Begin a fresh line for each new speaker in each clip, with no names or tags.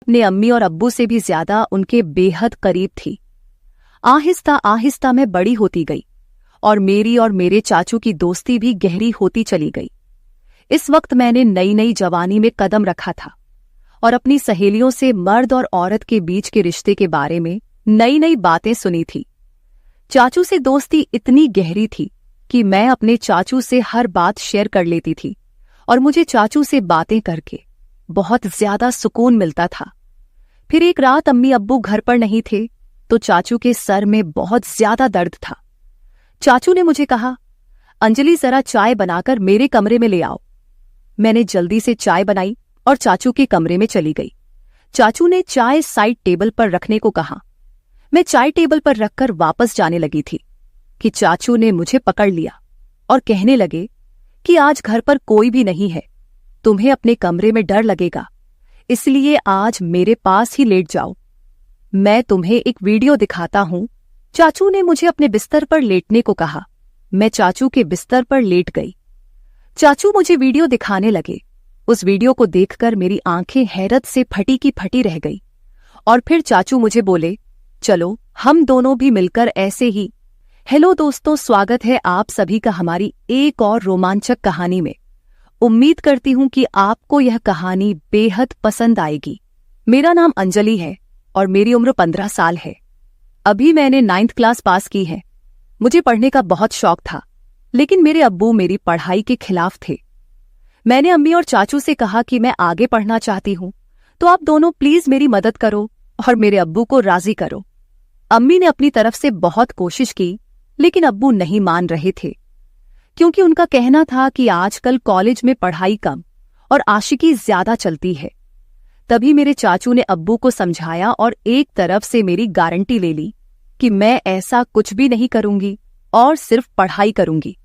अपने अम्मी और अब्बू से भी ज्यादा उनके बेहद करीब थी। आहिस्ता आहिस्ता मैं बड़ी होती गई और मेरी और मेरे चाचू की दोस्ती भी गहरी होती चली गई। इस वक्त मैंने नई नई जवानी में कदम रखा था और अपनी सहेलियों से मर्द और औरत के बीच के रिश्ते के बारे में नई नई बातें सुनी थी। चाचू से दोस्ती इतनी गहरी थी कि मैं अपने चाचू से हर बात शेयर कर लेती थी और मुझे चाचू से बातें करके बहुत ज्यादा सुकून मिलता था। फिर एक रात अम्मी अब्बू घर पर नहीं थे तो चाचू के सर में बहुत ज्यादा दर्द था। चाचू ने मुझे कहा, अंजलि जरा चाय बनाकर मेरे कमरे में ले आओ। मैंने जल्दी से चाय बनाई और चाचू के कमरे में चली गई। चाचू ने चाय साइड टेबल पर रखने को कहा। मैं चाय टेबल पर रखकर वापस जाने लगी थी कि चाचू ने मुझे पकड़ लिया और कहने लगे कि आज घर पर कोई भी नहीं है, तुम्हें अपने कमरे में डर लगेगा, इसलिए आज मेरे पास ही लेट जाओ। मैं तुम्हें एक वीडियो दिखाता हूं। चाचू ने मुझे अपने बिस्तर पर लेटने को कहा। मैं चाचू के बिस्तर पर लेट गई। चाचू मुझे वीडियो दिखाने लगे। उस वीडियो को देखकर मेरी आंखें हैरत से फटी की फटी रह गई और फिर चाचू मुझे बोले, चलो हम दोनों भी मिलकर ऐसे ही। हेलो दोस्तों, स्वागत है आप सभी का हमारी एक और रोमांचक कहानी में। उम्मीद करती हूं कि आपको यह कहानी बेहद पसंद आएगी। मेरा नाम अंजलि है और मेरी उम्र 15 साल है। अभी मैंने 9th क्लास पास की है। मुझे पढ़ने का बहुत शौक था, लेकिन मेरे अब्बू मेरी पढ़ाई के खिलाफ थे। मैंने अम्मी और चाचू से कहा कि मैं आगे पढ़ना चाहती हूं, तो आप दोनों प्लीज मेरी मदद करो और मेरे अब्बू को राजी करो। अम्मी ने अपनी तरफ से बहुत कोशिश की, लेकिन अब्बू नहीं मान रहे थे, क्योंकि उनका कहना था कि आजकल कॉलेज में पढ़ाई कम और आशिकी ज्यादा चलती है। तभी मेरे चाचू ने अब्बू को समझाया और एक तरफ से मेरी गारंटी ले ली कि मैं ऐसा कुछ भी नहीं करूंगी और सिर्फ पढ़ाई करूंगी।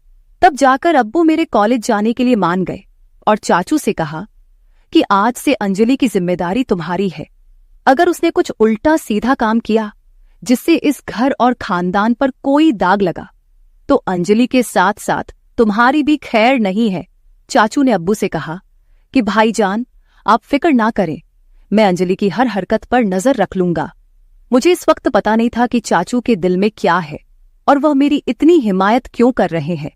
तब जाकर अब्बू मेरे कॉलेज जाने के लिए मान गए और चाचू से कहा कि आज से अंजलि की जिम्मेदारी तुम्हारी है। अगर उसने कुछ उल्टा सीधा काम किया जिससे इस घर और खानदान पर कोई दाग लगा, तो अंजलि के साथ साथ तुम्हारी भी खैर नहीं है। चाचू ने अब्बू से कहा कि भाईजान, आप फिक्र ना करें, मैं अंजलि की हर हरकत पर नजर रख लूंगा। मुझे इस वक्त पता नहीं था कि चाचू के दिल में क्या है और वह मेरी इतनी हिमायत क्यों कर रहे हैं।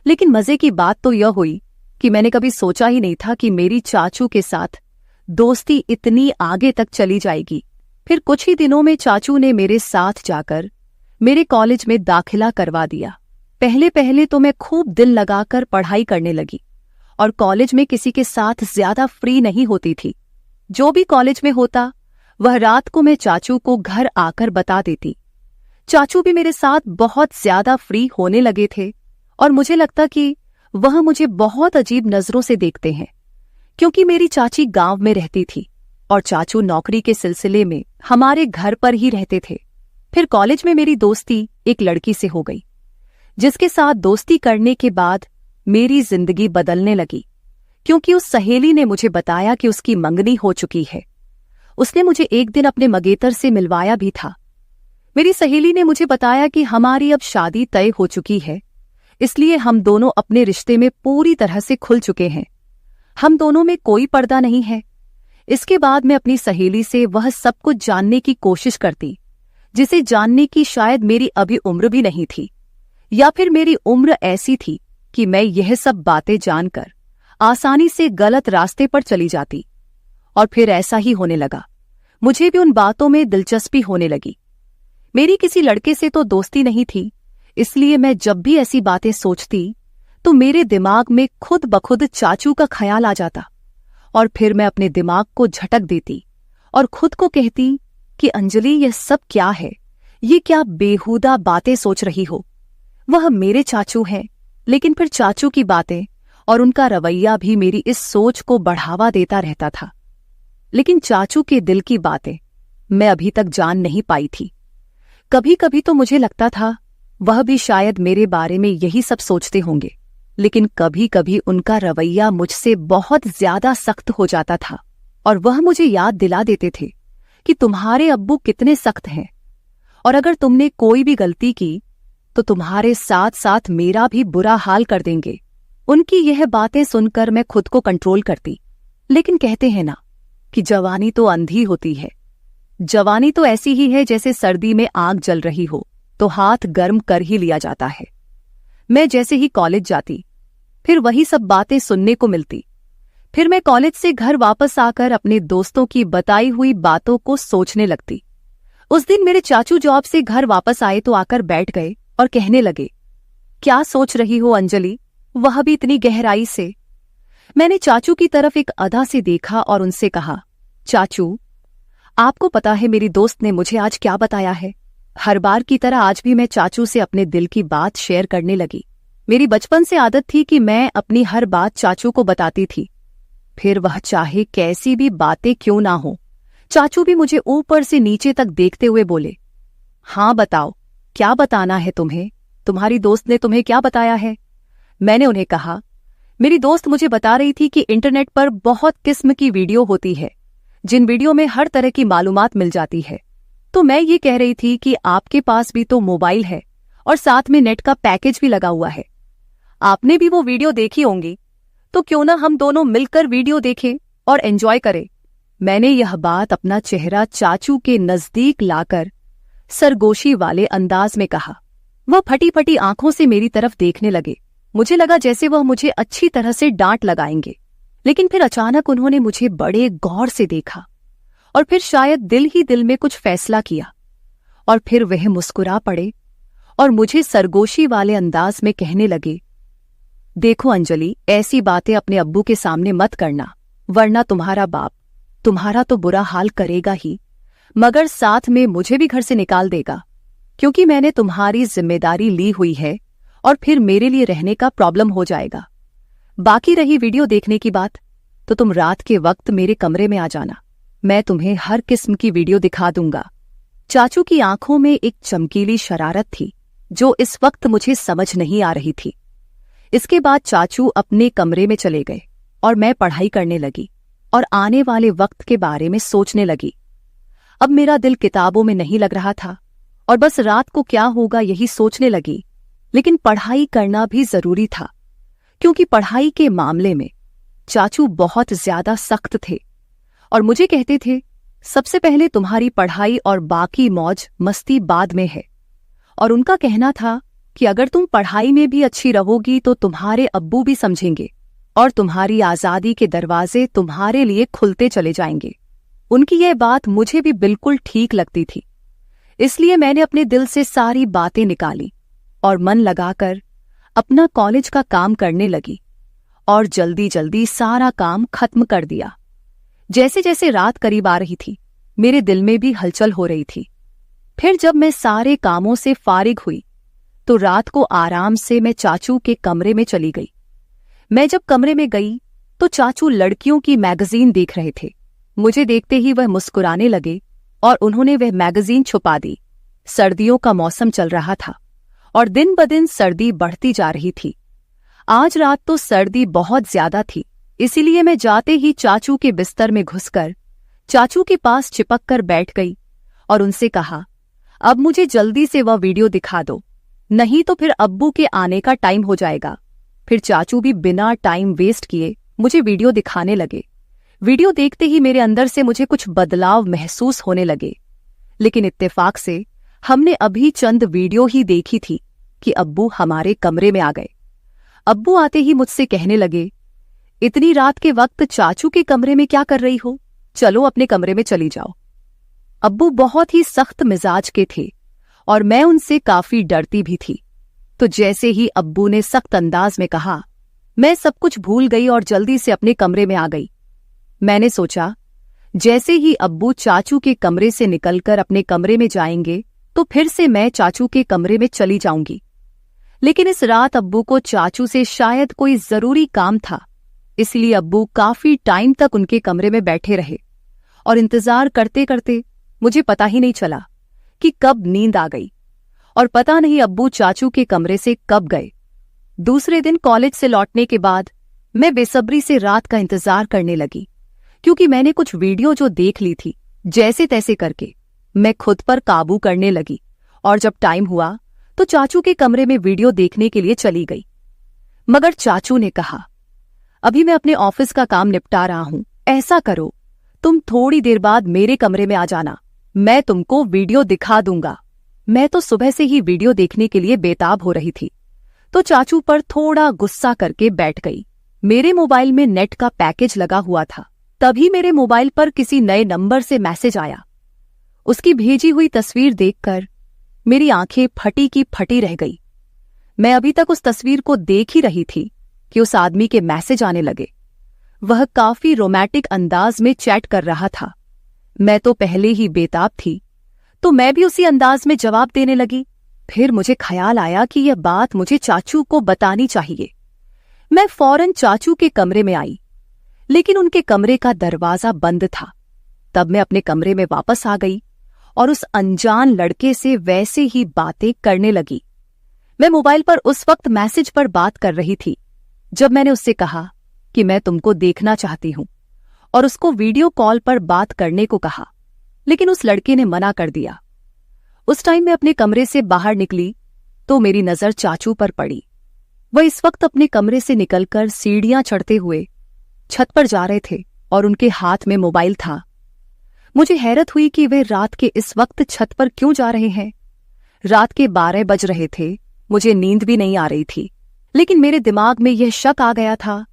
लेकिन मजे की बात तो यह हुई कि मैंने कभी सोचा ही नहीं था कि मेरी चाचू के साथ दोस्ती इतनी आगे तक चली जाएगी। फिर कुछ ही दिनों में चाचू ने मेरे साथ जाकर मेरे कॉलेज में दाखिला करवा दिया। पहले पहले तो मैं खूब दिल लगाकर पढ़ाई करने लगी और कॉलेज में किसी के साथ ज्यादा फ्री नहीं होती थी। जो भी कॉलेज में होता वह रात को मैं चाचू को घर आकर बता देती। चाचू भी मेरे साथ बहुत ज्यादा फ्री होने लगे थे और मुझे लगता कि वह मुझे बहुत अजीब नजरों से देखते हैं, क्योंकि मेरी चाची गांव में रहती थी और चाचू नौकरी के सिलसिले में हमारे घर पर ही रहते थे। फिर कॉलेज में मेरी दोस्ती एक लड़की से हो गई, जिसके साथ दोस्ती करने के बाद मेरी जिंदगी बदलने लगी, क्योंकि उस सहेली ने मुझे बताया कि उसकी मंगनी हो चुकी है। उसने मुझे एक दिन अपने मंगेतर से मिलवाया भी था। मेरी सहेली ने मुझे बताया कि हमारी अब शादी तय हो चुकी है, इसलिए हम दोनों अपने रिश्ते में पूरी तरह से खुल चुके हैं। हम दोनों में कोई पर्दा नहीं है। इसके बाद मैं अपनी सहेली से वह सब कुछ जानने की कोशिश करती, जिसे जानने की शायद मेरी अभी उम्र भी नहीं थी, या फिर मेरी उम्र ऐसी थी कि मैं यह सब बातें जानकर आसानी से गलत रास्ते पर चली जाती। और फिर ऐसा ही होने लगा। मुझे भी उन बातों में दिलचस्पी होने लगी। मेरी किसी लड़के से तो दोस्ती नहीं थी, इसलिए मैं जब भी ऐसी बातें सोचती तो मेरे दिमाग में खुद ब खुद चाचू का ख्याल आ जाता और फिर मैं अपने दिमाग को झटक देती और खुद को कहती कि अंजलि, यह सब क्या है? ये क्या बेहुदा बातें सोच रही हो? वह मेरे चाचू हैं, लेकिन फिर चाचू की बातें और उनका रवैया भी मेरी इस सोच को बढ़ावा देता रहता था। लेकिन चाचू के दिल की बातें मैं अभी तक जान नहीं पाई थी। कभी कभी तो मुझे लगता था वह भी शायद मेरे बारे में यही सब सोचते होंगे, लेकिन कभी कभी उनका रवैया मुझसे बहुत ज्यादा सख्त हो जाता था और वह मुझे याद दिला देते थे कि तुम्हारे अब्बू कितने सख्त हैं और अगर तुमने कोई भी गलती की तो तुम्हारे साथ साथ मेरा भी बुरा हाल कर देंगे। उनकी यह बातें सुनकर मैं खुद को कंट्रोल करती, लेकिन कहते हैं ना, कि जवानी तो अंधी होती है। जवानी तो ऐसी ही है जैसे सर्दी में आग जल रही हो तो हाथ गर्म कर ही लिया जाता है। मैं जैसे ही कॉलेज जाती फिर वही सब बातें सुनने को मिलती। फिर मैं कॉलेज से घर वापस आकर अपने दोस्तों की बताई हुई बातों को सोचने लगती। उस दिन मेरे चाचू जॉब से घर वापस आए तो आकर बैठ गए और कहने लगे, क्या सोच रही हो अंजलि, वह भी इतनी गहराई से। मैंने चाचू की तरफ एक अदा से देखा और उनसे कहा, चाचू आपको पता है मेरी दोस्त ने मुझे आज क्या बताया है। हर बार की तरह आज भी मैं चाचू से अपने दिल की बात शेयर करने लगी। मेरी बचपन से आदत थी कि मैं अपनी हर बात चाचू को बताती थी, फिर वह चाहे कैसी भी बातें क्यों ना हो। चाचू भी मुझे ऊपर से नीचे तक देखते हुए बोले, हाँ बताओ, क्या बताना है तुम्हें, तुम्हारी दोस्त ने तुम्हें क्या बताया है। मैंने उन्हें कहा, मेरी दोस्त मुझे बता रही थी कि इंटरनेट पर बहुत किस्म की वीडियो होती है जिन वीडियो में हर तरह की मालूमात मिल जाती है। तो मैं ये कह रही थी कि आपके पास भी तो मोबाइल है और साथ में नेट का पैकेज भी लगा हुआ है, आपने भी वो वीडियो देखी होंगी, तो क्यों ना हम दोनों मिलकर वीडियो देखें और एंजॉय करें। मैंने यह बात अपना चेहरा चाचू के नजदीक लाकर सरगोशी वाले अंदाज में कहा। वह फटी फटी आंखों से मेरी तरफ देखने लगे। मुझे लगा जैसे वह मुझे अच्छी तरह से डांट लगाएंगे, लेकिन फिर अचानक उन्होंने मुझे बड़े गौर से देखा और फिर शायद दिल ही दिल में कुछ फैसला किया और फिर वह मुस्कुरा पड़े और मुझे सरगोशी वाले अंदाज में कहने लगे, देखो अंजलि, ऐसी बातें अपने अब्बू के सामने मत करना, वरना तुम्हारा बाप तुम्हारा तो बुरा हाल करेगा ही, मगर साथ में मुझे भी घर से निकाल देगा, क्योंकि मैंने तुम्हारी जिम्मेदारी ली हुई है और फिर मेरे लिए रहने का प्रॉब्लम हो जाएगा। बाकी रही वीडियो देखने की बात, तो तुम रात के वक्त मेरे कमरे में आ जाना, मैं तुम्हें हर किस्म की वीडियो दिखा दूंगा। चाचू की आंखों में एक चमकीली शरारत थी जो इस वक्त मुझे समझ नहीं आ रही थी। इसके बाद चाचू अपने कमरे में चले गए और मैं पढ़ाई करने लगी और आने वाले वक्त के बारे में सोचने लगी। अब मेरा दिल किताबों में नहीं लग रहा था और बस रात को क्या होगा यही सोचने लगी। लेकिन पढ़ाई करना भी जरूरी था, क्योंकि पढ़ाई के मामले में चाचू बहुत ज्यादा सख्त थे और मुझे कहते थे, सबसे पहले तुम्हारी पढ़ाई और बाकी मौज मस्ती बाद में है। और उनका कहना था कि अगर तुम पढ़ाई में भी अच्छी रहोगी तो तुम्हारे अब्बू भी समझेंगे और तुम्हारी आजादी के दरवाजे तुम्हारे लिए खुलते चले जाएंगे। उनकी यह बात मुझे भी बिल्कुल ठीक लगती थी, इसलिए मैंने अपने दिल से सारी बातें निकाली और मन लगाकर अपना कॉलेज का काम करने लगी और जल्दी जल्दी सारा काम खत्म कर दिया। जैसे जैसे रात करीब आ रही थी, मेरे दिल में भी हलचल हो रही थी। फिर जब मैं सारे कामों से फारिग हुई तो रात को आराम से मैं चाचू के कमरे में चली गई। मैं जब कमरे में गई तो चाचू लड़कियों की मैगजीन देख रहे थे। मुझे देखते ही वह मुस्कुराने लगे और उन्होंने वह मैगजीन छुपा दी। सर्दियों का मौसम चल रहा था और दिन ब दिन सर्दी बढ़ती जा रही थी। आज रात तो सर्दी बहुत ज्यादा थी, इसीलिए मैं जाते ही चाचू के बिस्तर में घुसकर चाचू के पास चिपक कर बैठ गई और उनसे कहा, अब मुझे जल्दी से वह वीडियो दिखा दो, नहीं तो फिर अब्बू के आने का टाइम हो जाएगा। फिर चाचू भी बिना टाइम वेस्ट किए मुझे वीडियो दिखाने लगे। वीडियो देखते ही मेरे अंदर से मुझे कुछ बदलाव महसूस होने लगे, लेकिन इत्तेफाक से हमने अभी चंद वीडियो ही देखी थी कि अब्बू हमारे कमरे में आ गए। अब्बू आते ही मुझसे कहने लगे, इतनी रात के वक्त चाचू के कमरे में क्या कर रही हो, चलो अपने कमरे में चली जाओ। अब्बू बहुत ही सख्त मिजाज के थे और मैं उनसे काफी डरती भी थी। तो जैसे ही अब्बू ने सख्त अंदाज में कहा, मैं सब कुछ भूल गई और जल्दी से अपने कमरे में आ गई। मैंने सोचा, जैसे ही अब्बू चाचू के कमरे से निकलकर अपने कमरे में जाएंगे तो फिर से मैं चाचू के कमरे में चली जाऊंगी। लेकिन इस रात अब्बू को चाचू से शायद कोई जरूरी काम था, इसलिए अब्बू काफी टाइम तक उनके कमरे में बैठे रहे और इंतजार करते करते मुझे पता ही नहीं चला कि कब नींद आ गई और पता नहीं अब्बू चाचू के कमरे से कब गए। दूसरे दिन कॉलेज से लौटने के बाद मैं बेसब्री से रात का इंतजार करने लगी, क्योंकि मैंने कुछ वीडियो जो देख ली थी, जैसे तैसे करके मैं खुद पर काबू करने लगी और जब टाइम हुआ तो चाचू के कमरे में वीडियो देखने के लिए चली गई। मगर चाचू ने कहा, अभी मैं अपने ऑफिस का काम निपटा रहा हूं, ऐसा करो तुम थोड़ी देर बाद मेरे कमरे में आ जाना, मैं तुमको वीडियो दिखा दूंगा। मैं तो सुबह से ही वीडियो देखने के लिए बेताब हो रही थी, तो चाचू पर थोड़ा गुस्सा करके बैठ गई। मेरे मोबाइल में नेट का पैकेज लगा हुआ था। तभी मेरे मोबाइल पर किसी नए नंबर से मैसेज आया। उसकी भेजी हुई तस्वीर देखकर मेरी आंखें फटी की फटी रह गई। मैं अभी तक उस तस्वीर को देख ही रही थी कि उस आदमी के मैसेज आने लगे। वह काफी रोमांटिक अंदाज में चैट कर रहा था। मैं तो पहले ही बेताब थी, तो मैं भी उसी अंदाज में जवाब देने लगी। फिर मुझे ख्याल आया कि यह बात मुझे चाचू को बतानी चाहिए। मैं फौरन चाचू के कमरे में आई, लेकिन उनके कमरे का दरवाजा बंद था। तब मैं अपने कमरे में वापस आ गई और उस अनजान लड़के से वैसे ही बातें करने लगी। मैं मोबाइल पर उस वक्त मैसेज पर बात कर रही थी जब मैंने उससे कहा कि मैं तुमको देखना चाहती हूं और उसको वीडियो कॉल पर बात करने को कहा, लेकिन उस लड़के ने मना कर दिया। उस टाइम मैं अपने कमरे से बाहर निकली तो मेरी नजर चाचू पर पड़ी। वह इस वक्त अपने कमरे से निकलकर सीढ़ियां चढ़ते हुए छत पर जा रहे थे और उनके हाथ में मोबाइल था। मुझे हैरत हुई कि वे रात के इस वक्त छत पर क्यों जा रहे हैं। रात के 12 बज रहे थे, मुझे नींद भी नहीं आ रही थी, लेकिन मेरे दिमाग में यह शक आ गया था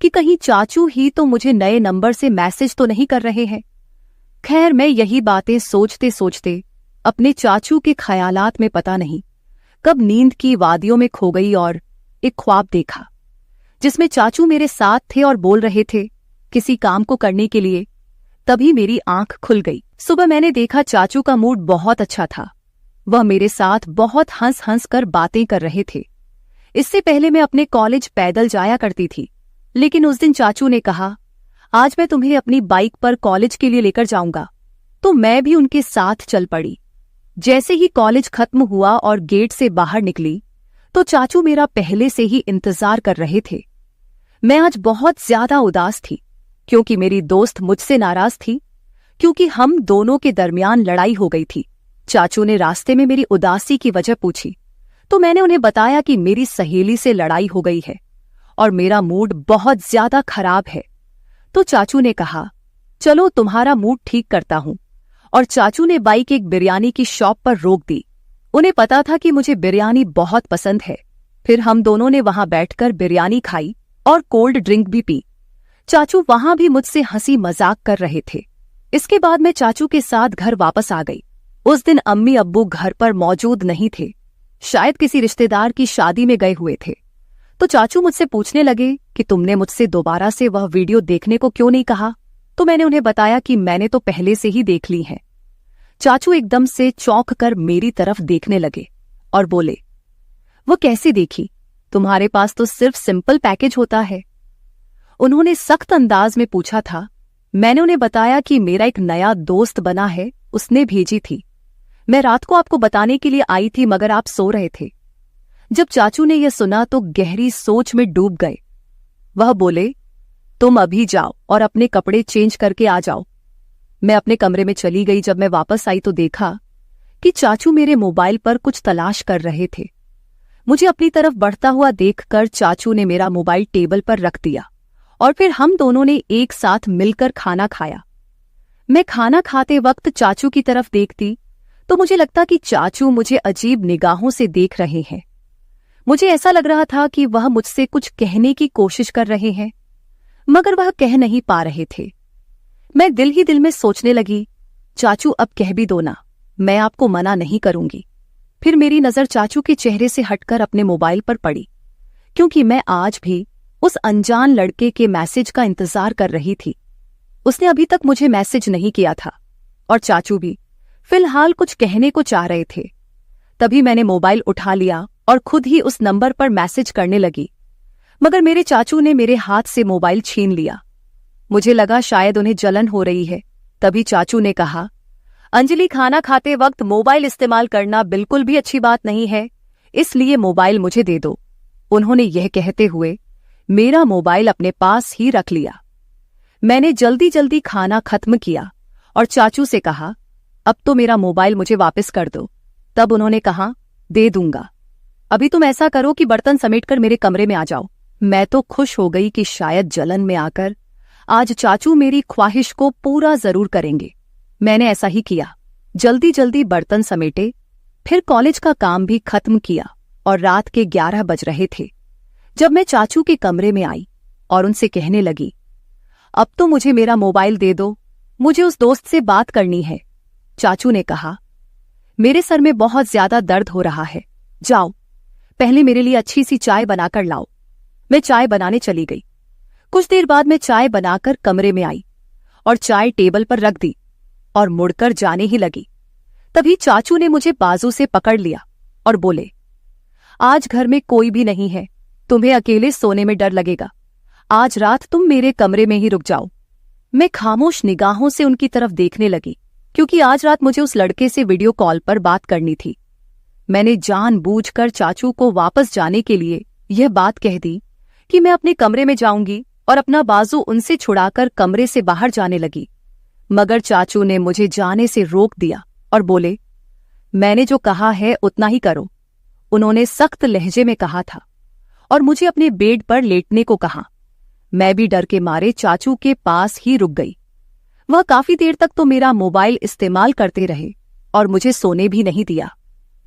कि कहीं चाचू ही तो मुझे नए नंबर से मैसेज तो नहीं कर रहे हैं। खैर, मैं यही बातें सोचते सोचते अपने चाचू के ख्यालात में पता नहीं कब नींद की वादियों में खो गई और एक ख्वाब देखा जिसमें चाचू मेरे साथ थे और बोल रहे थे किसी काम को करने के लिए। तभी मेरी आंख खुल गई। सुबह मैंने देखा चाचू का मूड बहुत अच्छा था। वह मेरे साथ बहुत हंस हंस कर बातें कर रहे थे। इससे पहले मैं अपने कॉलेज पैदल जाया करती थी, लेकिन उस दिन चाचू ने कहा आज मैं तुम्हें अपनी बाइक पर कॉलेज के लिए लेकर जाऊंगा, तो मैं भी उनके साथ चल पड़ी। जैसे ही कॉलेज खत्म हुआ और गेट से बाहर निकली तो चाचू मेरा पहले से ही इंतजार कर रहे थे। मैं आज बहुत ज्यादा उदास थी क्योंकि मेरी दोस्त मुझसे नाराज थी, क्योंकि हम दोनों के दरमियान लड़ाई हो गई थी। चाचू ने रास्ते में मेरी उदासी की वजह पूछी तो मैंने उन्हें बताया कि मेरी सहेली से लड़ाई हो गई है और मेरा मूड बहुत ज्यादा खराब है। तो चाचू ने कहा चलो तुम्हारा मूड ठीक करता हूं, और चाचू ने बाइक एक बिरयानी की शॉप पर रोक दी। उन्हें पता था कि मुझे बिरयानी बहुत पसंद है। फिर हम दोनों ने वहां बैठकर बिरयानी खाई और कोल्ड ड्रिंक भी पी। चाचू वहां भी मुझसे हंसी मजाक कर रहे थे। इसके बाद मैं चाचू के साथ घर वापस आ गई। उस दिन अम्मी अब्बू घर पर मौजूद नहीं थे, शायद किसी रिश्तेदार की शादी में गए हुए थे। तो चाचू मुझसे पूछने लगे कि तुमने मुझसे दोबारा से वह वीडियो देखने को क्यों नहीं कहा। तो मैंने उन्हें बताया कि मैंने तो पहले से ही देख ली है। चाचू एकदम से चौंक कर मेरी तरफ देखने लगे और बोले वो कैसे देखी, तुम्हारे पास तो सिर्फ सिंपल पैकेज होता है। उन्होंने सख्त अंदाज में पूछा था। मैंने उन्हें बताया कि मेरा एक नया दोस्त बना है, उसने भेजी थी। मैं रात को आपको बताने के लिए आई थी मगर आप सो रहे थे। जब चाचू ने यह सुना तो गहरी सोच में डूब गए। वह बोले तुम अभी जाओ और अपने कपड़े चेंज करके आ जाओ। मैं अपने कमरे में चली गई। जब मैं वापस आई तो देखा कि चाचू मेरे मोबाइल पर कुछ तलाश कर रहे थे। मुझे अपनी तरफ बढ़ता हुआ देखकर चाचू ने मेरा मोबाइल टेबल पर रख दिया और फिर हम दोनों ने एक साथ मिलकर खाना खाया। मैं खाना खाते वक्त चाचू की तरफ देखती तो मुझे लगता कि चाचू मुझे अजीब निगाहों से देख रहे हैं। मुझे ऐसा लग रहा था कि वह मुझसे कुछ कहने की कोशिश कर रहे हैं, मगर वह कह नहीं पा रहे थे। मैं दिल ही दिल में सोचने लगी चाचू अब कह भी दो ना, मैं आपको मना नहीं करूंगी। फिर मेरी नजर चाचू के चेहरे से हटकर अपने मोबाइल पर पड़ी, क्योंकि मैं आज भी उस अनजान लड़के के मैसेज का इंतजार कर रही थी। उसने अभी तक मुझे मैसेज नहीं किया था और चाचू भी फिलहाल कुछ कहने को चाह रहे थे। तभी मैंने मोबाइल उठा लिया और खुद ही उस नंबर पर मैसेज करने लगी, मगर मेरे चाचू ने मेरे हाथ से मोबाइल छीन लिया। मुझे लगा शायद उन्हें जलन हो रही है। तभी चाचू ने कहा अंजलि, खाना खाते वक्त मोबाइल इस्तेमाल करना बिल्कुल भी अच्छी बात नहीं है, इसलिए मोबाइल मुझे दे दो। उन्होंने यह कहते हुए मेरा मोबाइल अपने पास ही रख लिया। मैंने जल्दी जल्दी खाना खत्म किया और चाचू से कहा अब तो मेरा मोबाइल मुझे वापस कर दो। तब उन्होंने कहा दे दूंगा, अभी तुम ऐसा करो कि बर्तन समेटकर मेरे कमरे में आ जाओ। मैं तो खुश हो गई कि शायद जलन में आकर आज चाचू मेरी ख्वाहिश को पूरा जरूर करेंगे। मैंने ऐसा ही किया। जल्दी जल्दी बर्तन समेटे, फिर कॉलेज का काम भी खत्म किया और रात के 11 बज रहे थे जब मैं चाचू के कमरे में आई और उनसे कहने लगी, अब तो मुझे मेरा मोबाइल दे दो, मुझे उस दोस्त से बात करनी है। चाचू ने कहा, मेरे सर में बहुत ज्यादा दर्द हो रहा है, जाओ पहले मेरे लिए अच्छी सी चाय बनाकर लाओ। मैं चाय बनाने चली गई। कुछ देर बाद मैं चाय बनाकर कमरे में आई और चाय टेबल पर रख दी और मुड़कर जाने ही लगी। तभी चाचू ने मुझे बाजू से पकड़ लिया और बोले, आज घर में कोई भी नहीं है, तुम्हें अकेले सोने में डर लगेगा, आज रात तुम मेरे कमरे में ही रुक जाओ। मैं खामोश निगाहों से उनकी तरफ देखने लगी, क्योंकि आज रात मुझे उस लड़के से वीडियो कॉल पर बात करनी थी। मैंने जानबूझकर चाचू को वापस जाने के लिए यह बात कह दी कि मैं अपने कमरे में जाऊंगी और अपना बाजू उनसे छुड़ाकर कमरे से बाहर जाने लगी। मगर चाचू ने मुझे जाने से रोक दिया और बोले, मैंने जो कहा है उतना ही करो। उन्होंने सख्त लहजे में कहा था और मुझे अपने बेड पर लेटने को कहा। मैं भी डर के मारे चाचू के पास ही रुक गई। वह काफी देर तक तो मेरा मोबाइल इस्तेमाल करते रहे और मुझे सोने भी नहीं दिया।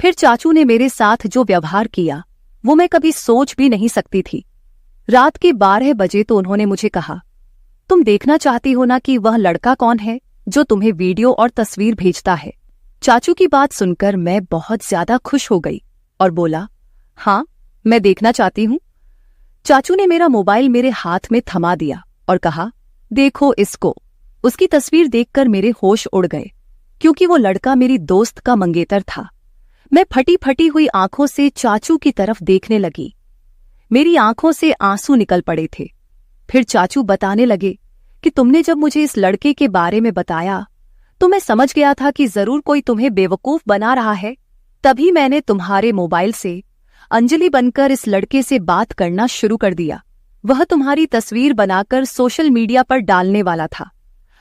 फिर चाचू ने मेरे साथ जो व्यवहार किया वो मैं कभी सोच भी नहीं सकती थी। रात के 12 बजे तो उन्होंने मुझे कहा, तुम देखना चाहती हो ना कि वह लड़का कौन है जो तुम्हें वीडियो और तस्वीर भेजता है। चाचू की बात सुनकर मैं बहुत ज्यादा खुश हो गई और बोला, हाँ मैं देखना चाहती हूँ। चाचू ने मेरा मोबाइल मेरे हाथ में थमा दिया और कहा, देखो इसको। उसकी तस्वीर देखकर मेरे होश उड़ गए, क्योंकि वो लड़का मेरी दोस्त का मंगेतर था। मैं फटी फटी हुई आंखों से चाचू की तरफ देखने लगी। मेरी आंखों से आंसू निकल पड़े थे। फिर चाचू बताने लगे कि तुमने जब मुझे इस लड़के के बारे में बताया तो मैं समझ गया था कि जरूर कोई तुम्हें बेवकूफ बना रहा है। तभी मैंने तुम्हारे मोबाइल से अंजलि बनकर इस लड़के से बात करना शुरू कर दिया। वह तुम्हारी तस्वीर बनाकर सोशल मीडिया पर डालने वाला था।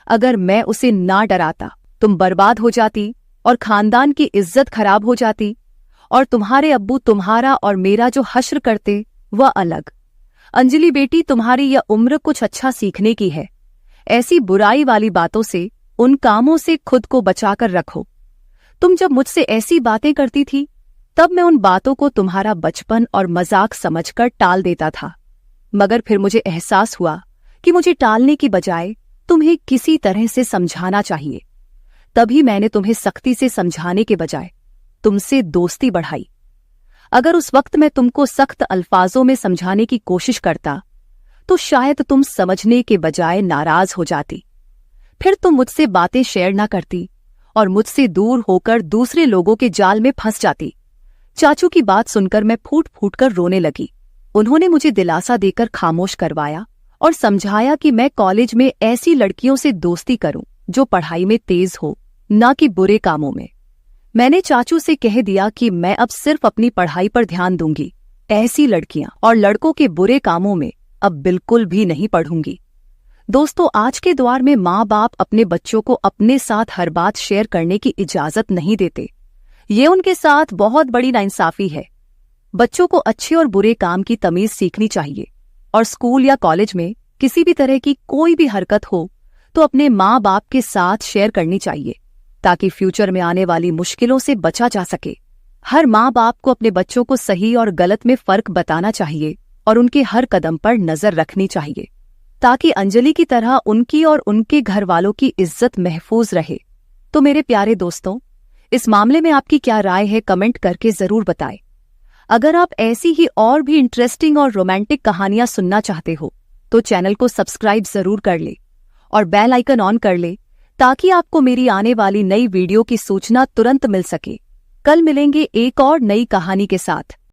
अगर मैं उसे ना डराता तुम बर्बाद हो जाती और खानदान की इज्जत खराब हो जाती, और तुम्हारे अब्बू तुम्हारा और मेरा जो हश्र करते वह अलग। अंजलि बेटी, तुम्हारी यह उम्र कुछ अच्छा सीखने की है। ऐसी बुराई वाली बातों से, उन कामों से खुद को बचाकर रखो। तुम जब मुझसे ऐसी बातें करती थी तब मैं उन बातों को तुम्हारा बचपन और मजाक समझकर टाल देता था, मगर फिर मुझे एहसास हुआ कि मुझे टालने की बजाय तुम्हें किसी तरह से समझाना चाहिए। तभी मैंने तुम्हें सख्ती से समझाने के बजाय तुमसे दोस्ती बढ़ाई। अगर उस वक्त मैं तुमको सख्त अल्फाजों में समझाने की कोशिश करता तो शायद तुम समझने के बजाय नाराज हो जाती। फिर तुम मुझसे बातें शेयर ना करती और मुझसे दूर होकर दूसरे लोगों के जाल में फंस जाती। चाचू की बात सुनकर मैं फूट फूट कर रोने लगी। उन्होंने मुझे दिलासा देकर खामोश करवाया और समझाया कि मैं कॉलेज में ऐसी लड़कियों से दोस्ती करूं जो पढ़ाई में तेज हो, ना कि बुरे कामों में। मैंने चाचू से कह दिया कि मैं अब सिर्फ अपनी पढ़ाई पर ध्यान दूंगी, ऐसी लड़कियां और लड़कों के बुरे कामों में अब बिल्कुल भी नहीं पढ़ूंगी। दोस्तों, आज के दौर में माँ बाप अपने बच्चों को अपने साथ हर बात शेयर करने की इजाजत नहीं देते। ये उनके साथ बहुत बड़ी नाइंसाफी है। बच्चों को अच्छे और बुरे काम की तमीज सीखनी चाहिए और स्कूल या कॉलेज में किसी भी तरह की कोई भी हरकत हो तो अपने माँ बाप के साथ शेयर करनी चाहिए, ताकि फ्यूचर में आने वाली मुश्किलों से बचा जा सके। हर माँ बाप को अपने बच्चों को सही और गलत में फर्क बताना चाहिए और उनके हर कदम पर नजर रखनी चाहिए, ताकि अंजलि की तरह उनकी और उनके घर वालों की इज्जत महफूज रहे। तो मेरे प्यारे दोस्तों, इस मामले में आपकी क्या राय है, कमेंट करके जरूर बताएं। अगर आप ऐसी ही और भी इंटरेस्टिंग और रोमांटिक कहानियां सुनना चाहते हो तो चैनल को सब्सक्राइब जरूर कर ले और बेल आइकन ऑन कर ले, ताकि आपको मेरी आने वाली नई वीडियो की सूचना तुरंत मिल सके। कल मिलेंगे एक और नई कहानी के साथ।